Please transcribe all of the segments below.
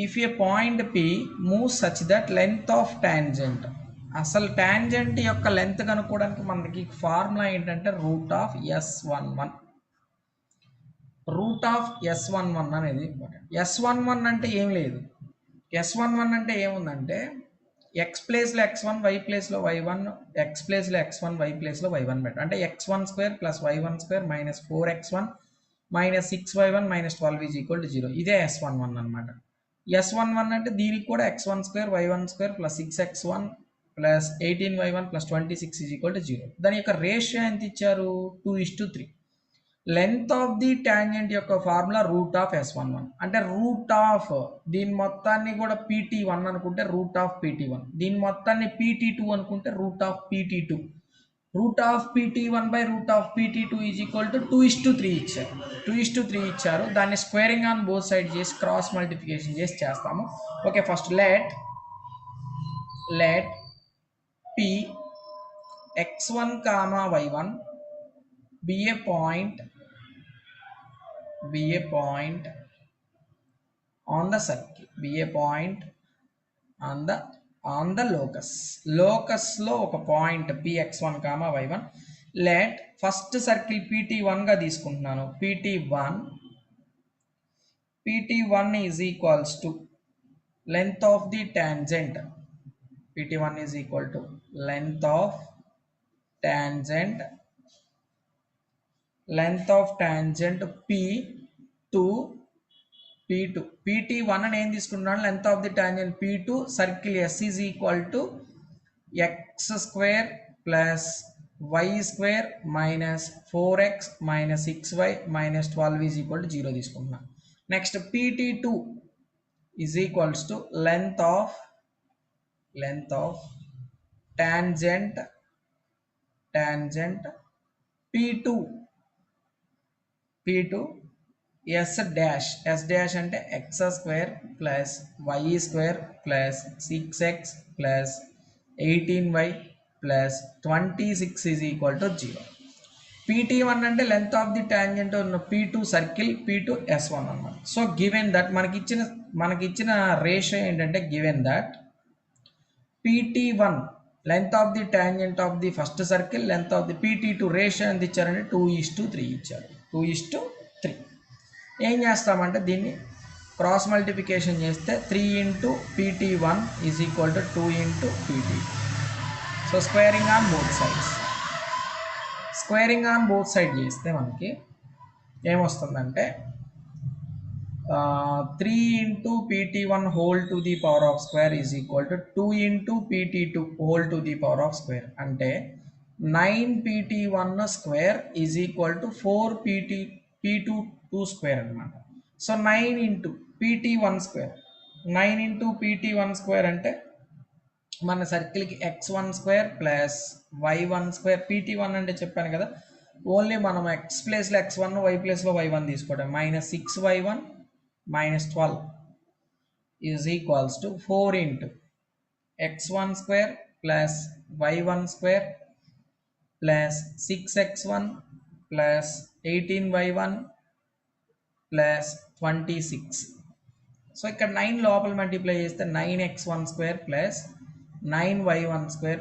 If A point P move such that length of tangent, అసలు tangent యొక్క length కనుక్కోవడానికి మనకి ఫార్ములా ఏంటంటే root of S11. Root of S11 అనేది important. S11 అంటే ఏం లేదు, S11 అంటే ఏముందంటే ఎక్స్ ప్లేస్లో x1 వై ప్లేస్లో y1, ఎక్స్ ప్లేస్లో x1 వై ప్లేస్లో y1 పెట్టు, అంటే x1² plus y1² minus 4x1 minus 6y1 minus 12 is equal to 0. ఇదే S11 అనమాట. S11 అంటే దీనికి కూడా x1² y1² plus 6x1 plus 18y1 plus 26 is equal to 0. దాని యొక్క రేషియో ఎంత ఇచ్చారు? 2:3. లెంత్ ఆఫ్ ది టాంజెంట్ యొక్క ఫార్ములా రూట్ ఆఫ్ S11. అంటే రూట్ ఆఫ్ దీని మొత్తాన్ని కూడా PT1 అనుకుంటే రూట్ ఆఫ్ PT1, దీని మొత్తాన్ని PT2 అనుకుంటే root of PT2. Root of PT1 by root of PT2 is equal to 2:3 ఇచ్చారు. 2:3 ఇచ్చారు. దాన్ని స్క్వేరింగ్ ఆన్ బోత్ సైడ్ చేసి క్రాస్ మల్టిప్లికేషన్ చేసి చేస్తాము. Okay, first let P x1 comma y1 be a point on the circle, be a point on the locus లో ఒక point px1 comma y1. Let first circle pt1 గా తీసుకుంటున్నాను. pt1 is equals to length of the tangent. pt1 is equal to length of tangent p2 pt1 అని ఏం తీసుకుంటున్నాను, length of the tangent p2, circle s is equal to x² plus y² minus 4x minus 6y minus 12 is equal to 0 తీసుకుంటున్నాను. Next pt2 is equals to length of tangent p2 s dash అంటే x² plus y² plus 6x plus 18y plus 26 is equal to 0. pt1 అంటే length of the tangent ఉన్న p2 circle p2 s1 అన్నమాట. So given that మనకిచ్చిన ratio ఏంటంటే given that pt1 length of the tangent of the first circle, length of the pt2 ratio ఎంత ఇచ్చారంటే 2:3 ఇచ్చారు. 2:3 ఏం చేస్తామంటే దీన్ని క్రాస్ మల్టిప్లికేషన్ చేస్తే 3 into pt1 is equal to 2 into pt2. So squaring on both side చేస్తే మనకి ఏమొస్తుందంటే 3 into pt1 whole to the power of square is equal to 2 into pt2 whole to the power of square, అంటే 9 pt1 square is equal to 4 p2 square అనమాట. So 9 into pt1 square అంటే మన సర్కిల్కి x1² plus y1². pt1 అంటే చెప్పాను కదా, only మనం x ప్లేస్లో x1 y ప్లేస్లో y1 తీసుకోవడం. Minus 6y1 minus 12 is equals to 4 into x1² plus y1² plus 6x1 plus 18y1 plus 26. So ఇక్కడ 9 లోపల మల్టిప్లై చేస్తే 9x1² plus 9y1²,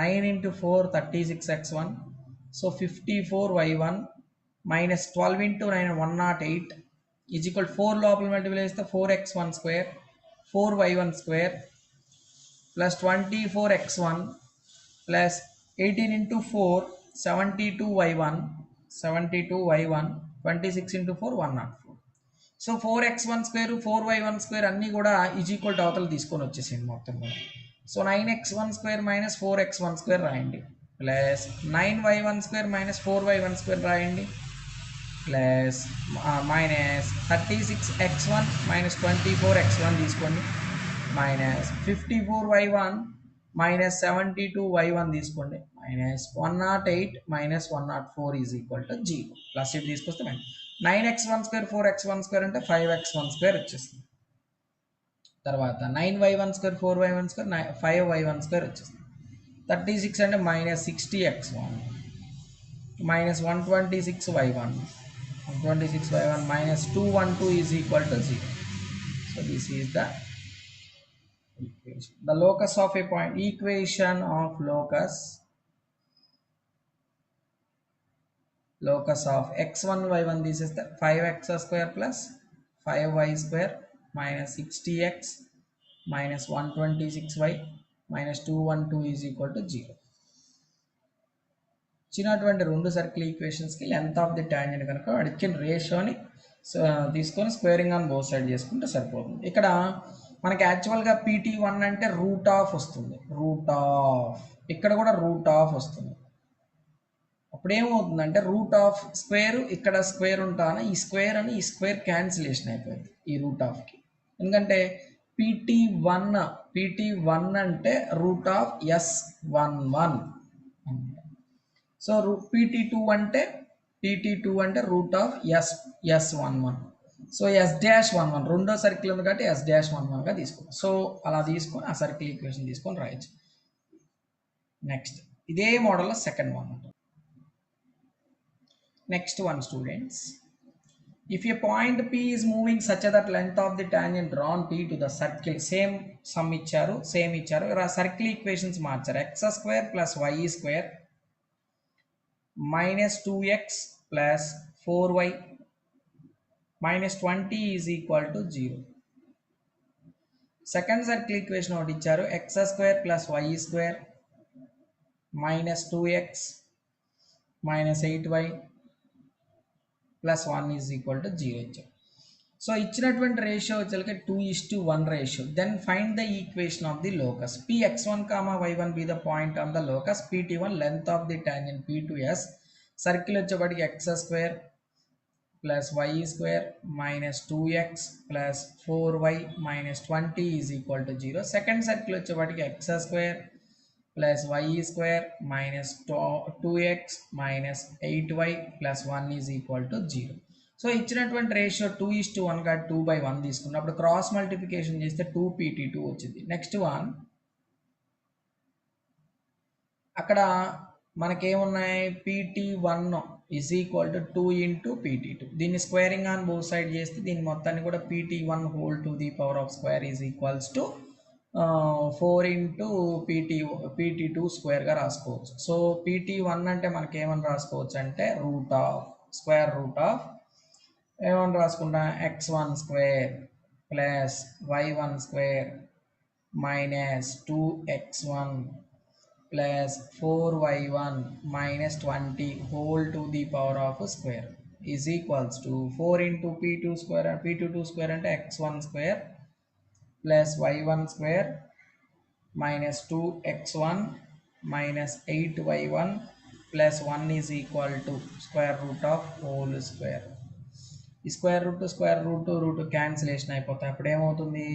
9 into 4 36x1, so 54y1 minus 12 into 9 108 is equal 4 లోపల multiply చేస్తే 4x1² 4y1² plus 24x1 plus 18 into 4 72y1 26 into 4 104. So 4x1² 4y1² అన్నీ కూడా is equal to అవతల తీసుకొని వచ్చేసింది మొత్తం కూడా. సో 9x1² మైనస్ 4x1² రాయండి, ప్లస్ 9y1² మైనస్ 4y1² రాయండి, plus minus 36x1 minus 24x1 తీసుకోండి, మైనస్ 54y1 మైనస్ 72y1 తీసుకోండి, minus 108 minus 104 is equal to 0. Plus ఇది తీసుకొస్తే 9x1² 4x1² అంటే 5x1² వచ్చేస్తుంది. తర్వాత 9y1² 4y1² 5y1² వచ్చేస్తుంది. 36 అంటే minus 60x1 minus 126y1 minus 212 is equal to 0. So So this is the equation. The locus of a point, equation of locus of x1 y1, this is the 5x square plus 5y square minus 60x minus 126y minus 212 is equal to 0. ఇచ్చినటువంటి రెండు circle ఈక్వేషన్స్కి length of the tangent కనుక ఇచ్చిన రేషియోని తీసుకొని squaring on both side చేసుకుంటే సరిపోతుంది. ఇక్కడ మనకి యాక్చువల్గా PT1 అంటే రూట్ ఆఫ్ వస్తుంది, రూట్ ఆఫ్, ఇక్కడ కూడా రూట్ ఆఫ్ వస్తుంది. అప్పుడు ఏమవుతుందంటే రూట్ ఆఫ్ స్క్వేర్, ఇక్కడ స్క్వేర్ ఉంటాను, ఈ స్క్వేర్ అని ఈ స్క్వేర్ క్యాన్సిలేషన్ అయిపోయింది ఈ రూట్ ఆఫ్కి. ఎందుకంటే PT1 అంటే root of S11. So PT2 అంటే root of S11. So S-11 రెండో సర్కిల్ ఉంది కాబట్టి S-11గా తీసుకోవాలి. సో అలా తీసుకొని ఆ సర్కిల్ ఈక్వేషన్ తీసుకొని రాయొచ్చు. నెక్స్ట్ ఇదే మోడల్లో సెకండ్ వన్ ఉంటుంది. Next one students, if a point P is moving such that length of the tangent drawn P to the circle, same some ఇచ్చారు, సేమ్ ఇచ్చారు, సర్కిల్ ఈక్వేషన్స్ మార్చారు. x² plus y² minus 2x plus 4y minus 20 is equal to 0. Second circle equation ఒకటి ఇచ్చారు, x² plus y² minus 2x minus 8y plus 1 is equal to 0 ఇచ్చారు. So ఇచ్చినటువంటి ratio వచ్చేసరికి 2:1 ratio. Then find the equation of the locus. Px1, y1 be the point on the locus. PT1 length of the tangent P2S. Circle వచ్చేప్పటికి x² plus y² minus 2x plus 4y minus 20 is equal to 0. Second circle వచ్చేప్పటికి x² plus y² minus 2x minus 8y plus 1 is equal to 0. So ఇచ్చినటువంటి ratio 2:1గా 2/1 తీసుకున్నప్పుడు cross multiplication చేస్తే 2PT2 వచ్చింది. Next one, అక్కడ మనకేమున్నాయి, PT1 is equal to 2 into PT2. దీన్ని squaring on both side చేస్తే దీన్ని మొత్తాన్ని కూడా PT1 whole to the power of square is equals to 4 into PT2 స్క్వేర్గా రాసుకోవచ్చు. సో PT1 అంటే మనకేమని రాసుకోవచ్చు అంటే root of, square root of ఏమని రాసుకుంటాం, x1² plus y1² minus 2x1 plus 4y1 minus 20 whole to the power of square is equals to 4 into P2 square అంటే x1² plus y1² minus 2x1 minus 8y1 plus 1 is equal to square root of whole square. ఈ square root cancellation అయిపోతాయి. అప్పుడు ఏమవుతుంది,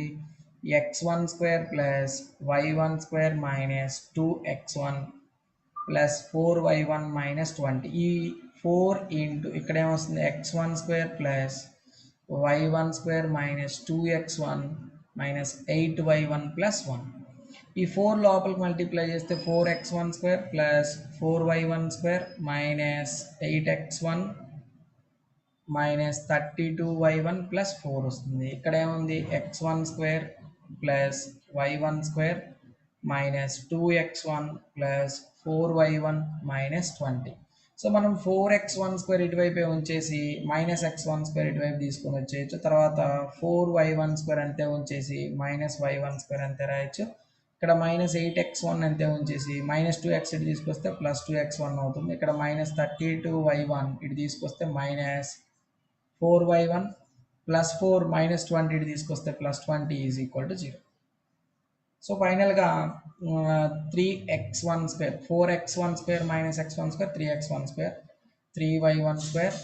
x1² plus y1² minus 2x1 plus 4y1 minus 20. ఈ 4 into ఇక్కడ ఏమొస్తుంది, x1² plus y1² minus 2x1 minus 8y1 plus 1. ఈ 4 లోపలికి multiply చేస్తే 4x1² plus 4y1² minus 8x1 minus 32y1 plus 4 వస్తుంది. ఇక్కడ ఏముంది, x1² plus y1² minus 2x1 plus 4y1 minus 20. So మనం 4x1² ఇటువైపు ఉంచేసి మైనస్ x1² ఇటువైపు తీసుకొని వచ్చేయచ్చు. తర్వాత 4y1² అంతే ఉంచేసి మైనస్ y1² అంతే రాయొచ్చు. ఇక్కడ మైనస్ 8x1 అంతే ఉంచేసి మైనస్ 2x ఇటు తీసుకొస్తే ప్లస్ 2x1 అవుతుంది. ఇక్కడ మైనస్ 32y1 ఇటు తీసుకొస్తే మైనస్ 4y1 ప్లస్ 4 మైనస్ 20 ఇటు తీసుకొస్తే plus 20 is equal to 0. So ఫైనల్గా 3x1² 4x1² minus x1² 3x1² 3y1²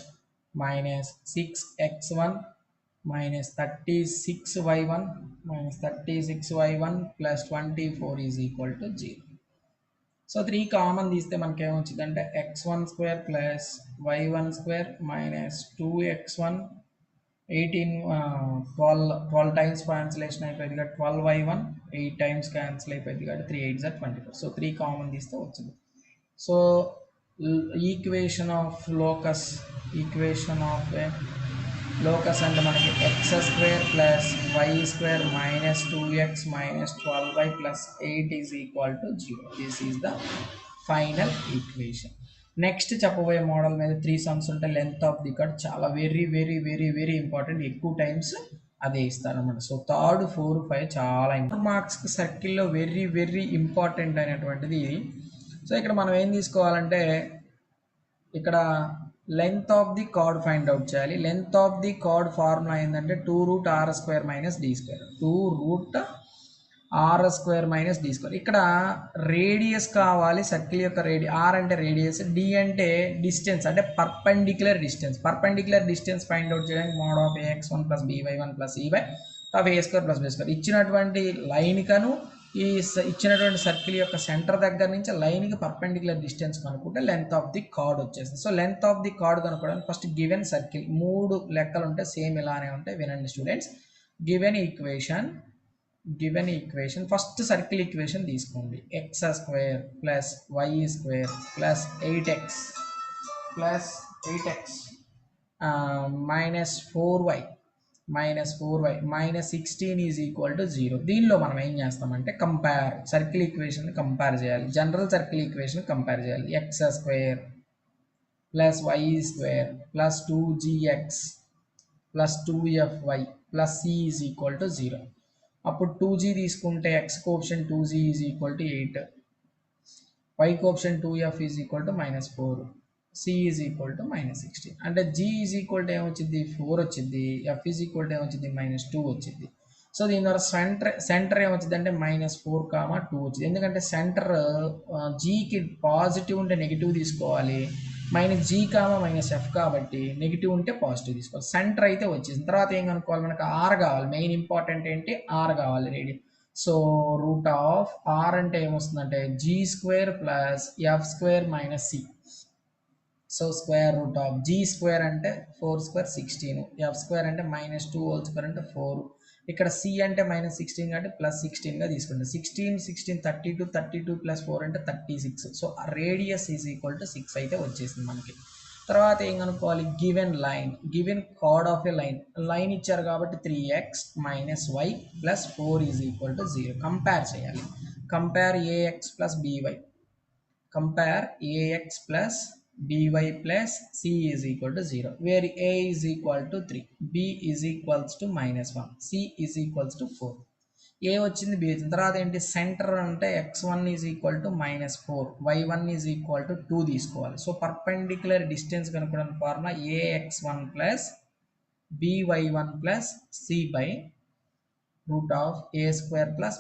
minus 6x1 minus 36y1 minus 36y1 plus 24 is equal to 0. So 3 common తీస్తే మనకి ఏమొచ్చిందంటే x1² plus y1² minus 2x1 18 12 times cancellation అయిపోయింది కాబట్టి 12y1 8 times cancel అయిపోయింది కాబట్టి 3 8 = 24. So 3 common తీస్తే వచ్చింది. So equation of locus, equation of locus అంటే మనకి x square plus y square minus 2x minus 12y plus 8 is equal to 0. This is the final equation. Next చెప్పబోయే model మీద 3 sums ఉంటే length of the chord చాలా very very very very important. ఎక్కువ times అదే ఇస్తారన్నమాట. So third 4 5 చాలా important. మార్క్స్కి సర్కిల్లో వెరీ వెరీ ఇంపార్టెంట్ అయినటువంటిది. సో ఇక్కడ మనం ఏం తీసుకోవాలంటే ఇక్కడ length of the chord find out చేయాలి. Length of the chord formula ఏంటంటే 2√r² minus d². 2√r² minus d². ఇక్కడ రేడియస్ కావాలి, సర్కిల్ యొక్క ఆర్ అంటే రేడియస్, డి అంటే డిస్టెన్స్ అంటే perpendicular distance. Perpendicular distance find out చేయడానికి mod of ax1 plus by1 plus e of a² plus b². ఇచ్చినటువంటి line కను ఈ ఇచ్చినటువంటి సర్కిల్ యొక్క సెంటర్ దగ్గర నుంచి లైన్కి పర్పెండిక్యులర్ డిస్టెన్స్ కనుక్కుంటే లెంత్ ఆఫ్ ది కార్డ్ వచ్చేస్తుంది. So length of the card కనుక్కోవడానికి ఫస్ట్ గివెన్ సర్కిల్ 3 లెక్కలు ఉంటాయి, సేమ్ ఇలానే ఉంటాయి. వినండి students. Given equation first circle equation తీసుకోండి. x² plus y² plus 8x minus 4y minus 16 is equal to 0. దీనిలో మనం ఏం చేస్తామంటే కంపేర్ సర్కిల్ ఈక్వేషన్ కంపేర్ చేయాలి. జనరల్ సర్కిల్ ఈక్వేషన్ కంపేర్ చేయాలి. x² plus y² plus 2gx plus 2fy plus c is equal to 0. అప్పుడు 2g తీసుకుంటే x coefficient 2g is equal to 8, y coefficient 2f is equal to minus 4, c is equal to minus 16. అంటే g is equal to ఏమొచ్చింది 4 వచ్చింది, f is equal to ఏమొచ్చింది minus 2 వచ్చింది. So దీని ద్వారా centre ఏమొచ్చింది అంటే మైనస్ 4, 2 వచ్చింది. ఎందుకంటే సెంటర్ జీకి పాజిటివ్ ఉంటే నెగిటివ్ తీసుకోవాలి, మైనస్ g, మైనస్ f కాబట్టి నెగిటివ్ ఉంటే పాజిటివ్ తీసుకోవాలి. సెంటర్ అయితే వచ్చేసింది. తర్వాత ఏం కనుక్కోవాలి, మనకు r కావాలి. మెయిన్ ఇంపార్టెంట్ ఏంటి, r కావాలి radius. So root of r అంటే ఏమొస్తుందంటే g² plus f² minus c. So square root of g² అంటే 4² 16, f² అంటే మైనస్ 2² అంటే 4, ఇక్కడ c అంటే మైనస్ 16 కాబట్టి ప్లస్ 16గా తీసుకుంటాం. 16 32 ప్లస్ 4 అంటే 36. So radius is equal to 6 అయితే వచ్చేసింది మనకి. తర్వాత ఏం కనుక్కోవాలి, given chord of a line ఇచ్చారు కాబట్టి 3x minus y plus 4 is equal to 0. Compare చేయాలి. Compare ax plus by plus c is equal to 0, where a is equal to 3, b is equals to minus 1, c is equals to 4. a వచ్చింది, b వచ్చింది. తర్వాత ఏంటి, centre అంటే x1 is equal to minus 4, y1 is equal to 2 తీసుకోవాలి. So perpendicular distance కనుక్కోవడానికి formula ax1 plus by1 plus c by root of a² plus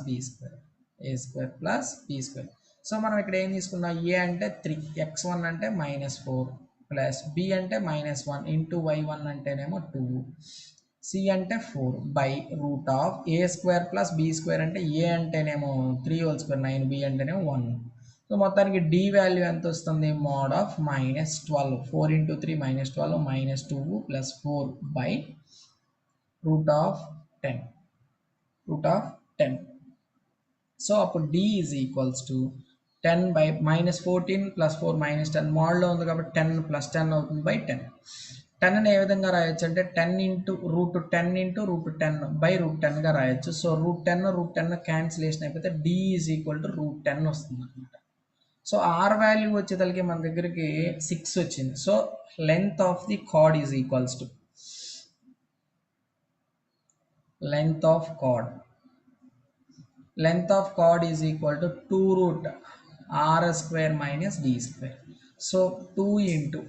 b². So మనం ఇక్కడ ఏం తీసుకున్నాం, ఏ అంటే 3, x1 అంటే మైనస్ 4 ప్లస్ b అంటే మైనస్ 1 ఇంటూ y1 అంటేనేమో 2, c అంటే 4 by root of a² plus b² అంటే a అంటేనేమో 3² 9, b అంటేనేమో 1. సో మొత్తానికి d వాల్యూ ఎంత వస్తుంది, mode of minus 12, 4 into 3 minus 12 minus 2 plus 4 by root of 10. So అప్పుడు d is equals to 10 by minus 14 plus 4 minus 10 మోడ్లో ఉంది కాబట్టి 10 ప్లస్ 10 అవుతుంది బై 10. 10ని ఏ విధంగా రాయొచ్చు అంటే 10 ఇంటూ రూట్ 10 బై రూట్ 10గా రాయొచ్చు. సో రూట్ 10 క్యాన్సిలేషన్ అయిపోతే d is equal to root 10 వస్తుంది అనమాట. సో r వాల్యూ వచ్చేసరికి మన దగ్గరికి 6 వచ్చింది. So length of the card is equals to length of card is equal to 2√r² minus d². So 2 into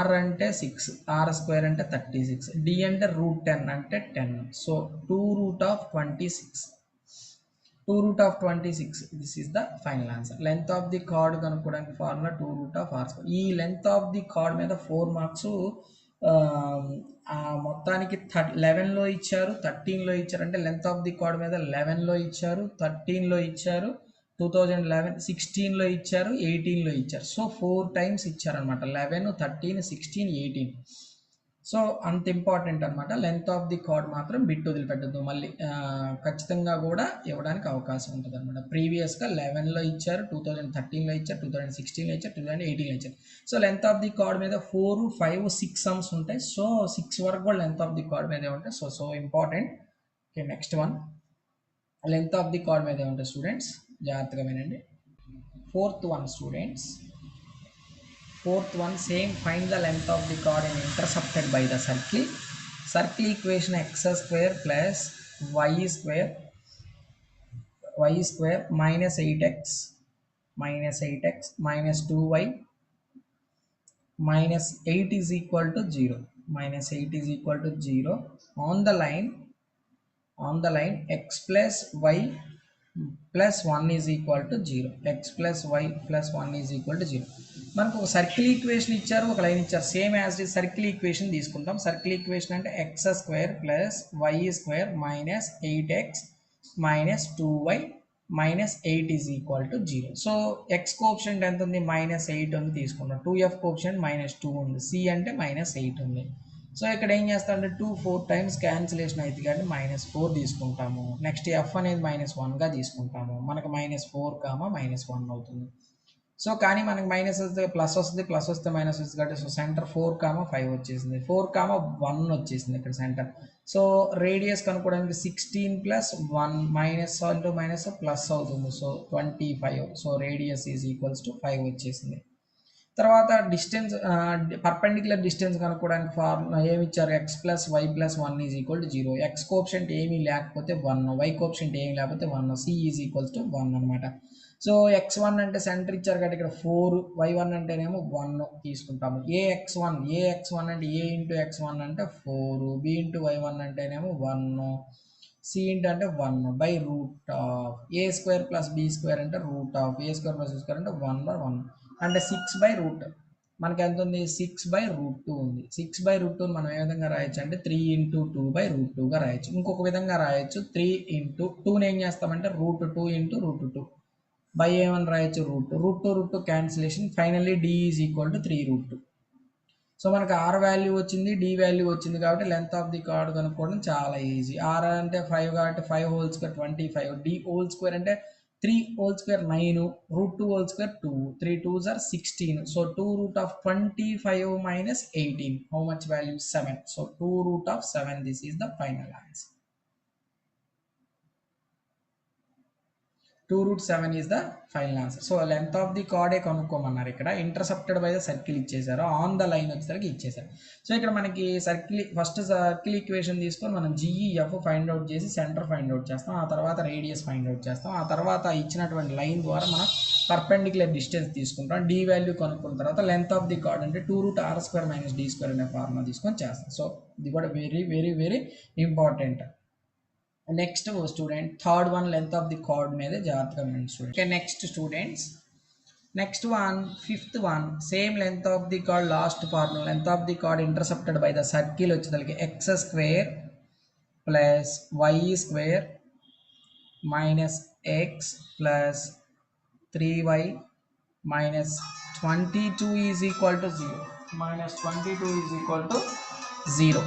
r అంటే 6, r² అంటే 36, d అంటే రూట్ 10 అంటే 10. So 2√26. This is the final answer. Length of the card కనుక్కోవడానికి formula 2√r². ఈ length of the card మీద 4 marks మొత్తానికి 11లో ఇచ్చారు, 13లో ఇచ్చారు. అంటే లెంత్ ఆఫ్ ది కార్డ్ మీద 11లో ఇచ్చారు, 13లో ఇచ్చారు, 2011 16లో ఇచ్చారు, 18లో ఇచ్చారు. సో 4 టైమ్స్ ఇచ్చారనమాట. 11, 13, 16, 18. సో అంత ఇంపార్టెంట్ అనమాట. లెంత్ ఆఫ్ ది కార్డ్ మాత్రం బిట్ వదిలిపెట్టద్దు, మళ్ళీ ఖచ్చితంగా కూడా ఇవ్వడానికి అవకాశం ఉంటుంది అనమాట. ప్రీవియస్గా 11లో ఇచ్చారు, 2013లో ఇచ్చారు, 2016లో ఇచ్చారు, 2018లో ఇచ్చారు. So length of the card మీద 4, 5, 6 సమ్స్ ఉంటాయి. సో 6 వరకు కూడా లెంత్ ఆఫ్ ది కార్డ్ మీదే ఉంటాయి. So important. Okay, next one. Length of the card మీదే ఉంటాయి స్టూడెంట్స్, జాగ్రత్తగా వినండి. Fourth one students, fourth one, same, find the length of the chord and intercepted by the circle. Circle equation x square plus y square minus 8x minus 2y minus 8 is equal to 0. Minus 8 is equal to 0 on the line x plus y plus 1 is equal to 0. X plus y plus 1 is equal to 0. మనకు ఒక circle equation ఇచ్చారు, ఒక line ఇచ్చారు, same as it circle equation తీసుకుంటాం. Circle equation అంటే x square plus y square minus 8x minus 2y minus 8 is equal to 0. So x coefficient ఎంత ఉంది? -8 ఉంది తీసుకున్నాం. 2f కోఎఫిషియంట్ -2 ఉంది, c అంటే -8 ఉంది. సో ఇక్కడ ఏం చేస్తామంటే 2 4 టైమ్స్ క్యాన్సిలేషన్ అవుతుంది కాబట్టి -4 తీసుకుంటాము. నెక్స్ట్ ఎఫ్ అనేది -1గా తీసుకుంటాము. మనకు -4, -1 అవుతుంది. సో కానీ మనకి మైనస్ వస్తే ప్లస్ వస్తుంది, ప్లస్ వస్తే మైనస్ వస్తుంది కాబట్టి సో సెంటర్ 4, 5 వచ్చేసింది. 4, 1 వచ్చేసింది ఇక్కడ సెంటర్. సో రేడియస్ కనుక్కోవడానికి 16 + 1 -1 - ప్లస్ అవుతుంది. So 25. So radius is equals to 5 వచ్చేసింది. తర్వాత డిస్టెన్స్, పర్పెండిక్యులర్ డిస్టెన్స్ కనుక్కోవడానికి ఫార్ములా ఏమి ఇచ్చారు? x + y + 1 is equal to 0. X coefficient ఏమీ లేకపోతే 1, y కోఎఫిషియంట్ ఏమీ లేకపోతే 1, c ఈజ్ ఈక్వల్స్ టు 1 అనమాట. సో x1 అంటే సెంటర్ ఇచ్చారు కాబట్టి ఇక్కడ 4, y1 అంటేనేమో 1 తీసుకుంటాము. ax1 అంటే a ఇంటూ x1 అంటే 4, b ఇంటూ y1 అంటేనేమో 1, c అంటే 1 by root of a square plus b square అంటే root of a square plus b square అంటే 1/1 అంటే 6/రూట్. మనకి ఎంత ఉంది? 6/√2 ఉంది. 6/√2 మనం ఏ విధంగా రాయొచ్చు అంటే 3 × 2/√2గా రాయొచ్చు. ఇంకొక విధంగా రాయొచ్చు, 3 × 2ని ఏం చేస్తామంటే √2 × √2 బై ఏమని రాయొచ్చు? √2 cancellation. Finally d is equal to 3√2. So మనకు r వాల్యూ వచ్చింది, d వాల్యూ వచ్చింది కాబట్టి లెంత్ ఆఫ్ ది కార్డ్ కనుక్కోవడం చాలా ఈజీ. r అంటే 5 కాబట్టి 5 whole square 25, d whole square అంటే 3 whole square 9, √2 whole square 2, 3 2s are 16. So 2√25 minus 18, how much value? 7. So 2√7, this is the final answer. 2√7 is the final answer. So length of the కార్డే కనుక్కోమన్నారు. ఇక్కడ intercepted by the circle ఇచ్చేసారు, on the line వచ్చేసరికి ఇచ్చేసారు. So ఇక్కడ మనకి first circle equation తీసుకొని మనం GEF ఫైండ్ అవుట్ చేసి సెంటర్ ఫైండ్ అవుట్ చేస్తాం. ఆ తర్వాత రేడియస్ ఫైండ్ అవుట్ చేస్తాం. ఆ తర్వాత ఇచ్చినటువంటి లైన్ ద్వారా మనం పర్పెండిక్యులర్ డిస్టెన్స్ తీసుకుంటాం. d వాల్యూ కనుక్కున్న తర్వాత లెంత్ ఆఫ్ ది కార్డ్ అంటే 2√r² - d² అనే ఫార్ములా తీసుకొని చేస్తాం. సో ఇది కూడా very very very important. Next student, third one, length of the card మీద జాగ్రత్తగా వినండి student. Okay, next students, next one, fifth one, same length of the card, last formula. Length of the card intercepted by the circle వచ్చేసరికి x² plus y² minus x plus 3y minus 22 is equal to 0. -22 is equal to 0.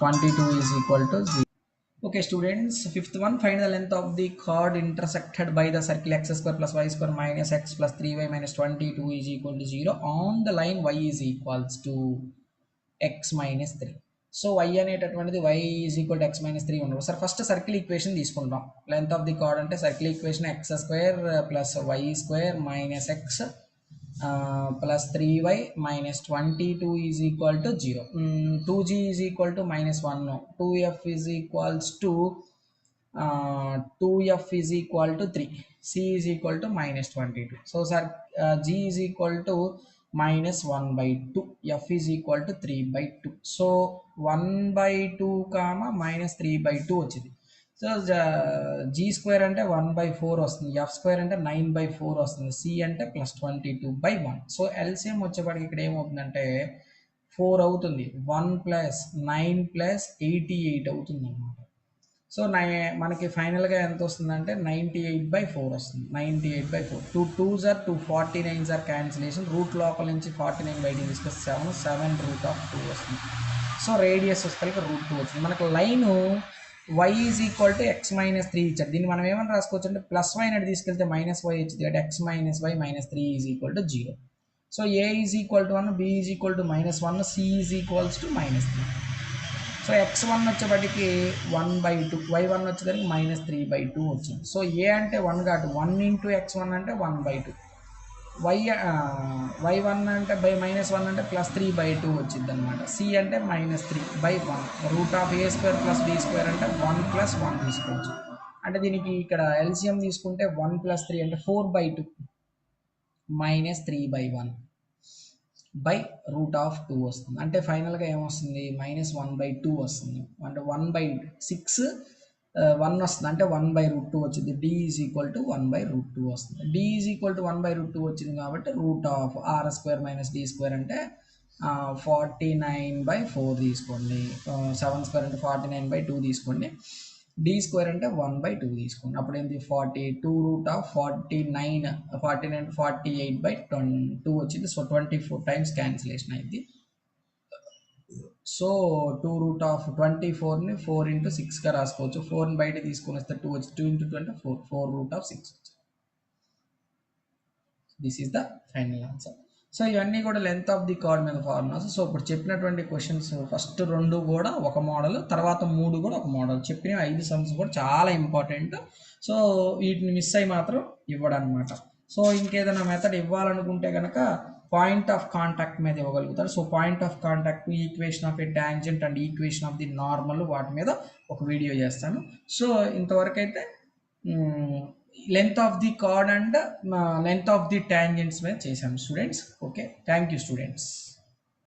22 is equal to 0. Okay students, fifth one, find the length of the chord intersected by the circle x² plus y² minus x plus 3y minus 22 is equal to 0 on the line y is equals to x minus 3. So y అనేటటువంటిది y is equal to x minus 3 ఉండవు. Sir first circle equation తీసుకుంటాం. Length of the card అంటే circle equation x² plus y² minus x plus 3y minus 22 is equal to 0. 2g is equal to -1. 2f is equals to 2f is equal to 3. c is equal to -22. So sir, g is equal to -1/2. f is equal to 3/2. So 1/2 -3/2 వచ్చింది. So g² అంటే 1/4 వస్తుంది, f² అంటే 9/4 వస్తుంది, c అంటే +22/1. So LCM వచ్చేప్పటికి ఇక్కడ ఏమవుతుందంటే 4 అవుతుంది. 1 + 9 + 88 అవుతుంది అనమాట. సో మనకి ఫైనల్గా ఎంత వస్తుందంటే 98/4 వస్తుంది. 98/4 two twos or 249 or cancellation. Root లోపల నుంచి 49 బయటికి తీసుకొస్తే 7 వస్తుంది. సో రేడియస్ వచ్చేసరికి √2 వచ్చింది. మనకు line y is equal to x - 3 ఇచ్చారు. దీన్ని మనం ఏమని రాసుకోవచ్చు అంటే ప్లస్ y అనేది తీసుకెళ్తే -y వచ్చింది కాబట్టి x - y - 3 is equal to 0. So a is equal to 1, b is equal to -1, c is equals to -3. So x1 వచ్చేప్పటికి 1/2, y1 వచ్చేసరికి -3/2 వచ్చింది. సో a అంటే 1 కాబట్టి 1 ఇంటూ x1 అంటే 1/2, y1 అంటే -1 అంటే +3/2 వచ్చింది అనమాట. c అంటే -3/1. √a² + b² అంటే 1 + 1 తీసుకోవచ్చు. అంటే దీనికి ఇక్కడ ఎల్సిఎం తీసుకుంటే 1 + 3 అంటే 4/2 -3/1 √2 వస్తుంది. అంటే ఫైనల్గా ఏమొస్తుంది -1/2 వస్తుంది. అంటే 1/6 1 వస్తుంది. అంటే 1/√2 వచ్చింది. d ఈజ్ ఈక్వల్ టు 1/√2 వస్తుంది. d ఈజ్ ఈక్వల్ టు 1/√2 వచ్చింది కాబట్టి √r² - d² అంటే 49/4 తీసుకోండి. 7² అంటే 49/2 తీసుకోండి. d² అంటే 1/2 తీసుకోండి. అప్పుడు ఏంటి 42√49 48/2 వచ్చింది. సో 24 టైమ్స్ క్యాన్సిలేషన్ అయింది. సో 2√24ని 4 × 6గా రాసుకోవచ్చు. 4ని బయట తీసుకొని వస్తే 2 వచ్చి 2 × 2 అంటే 4√6. This is the final answer. So ఇవన్నీ కూడా లెంత్ ఆఫ్ ది కార్డ్ మీద ఫార్ములాస్. సో ఇప్పుడు చెప్పినటువంటి క్వశ్చన్స్ ఫస్ట్ 2 కూడా ఒక మోడల్, తర్వాత 3 కూడా ఒక మోడల్. చెప్పిన 5 సమ్స్ కూడా చాలా ఇంపార్టెంట్. సో వీటిని మిస్ అయ్యి మాత్రం ఇవ్వడనమాట. సో ఇంకేదైనా మెథడ్ ఇవ్వాలనుకుంటే కనుక పాయింట్ ఆఫ్ కాంటాక్ట్ మీద ఇవ్వగలుగుతారు. So point of contact, equation of a tangent and equation of the normal, వాటి మీద ఒక వీడియో చేస్తాను. సో ఇంతవరకు అయితే length of the chord and length of the tangents మీద చేశాను students. Okay, thank you students.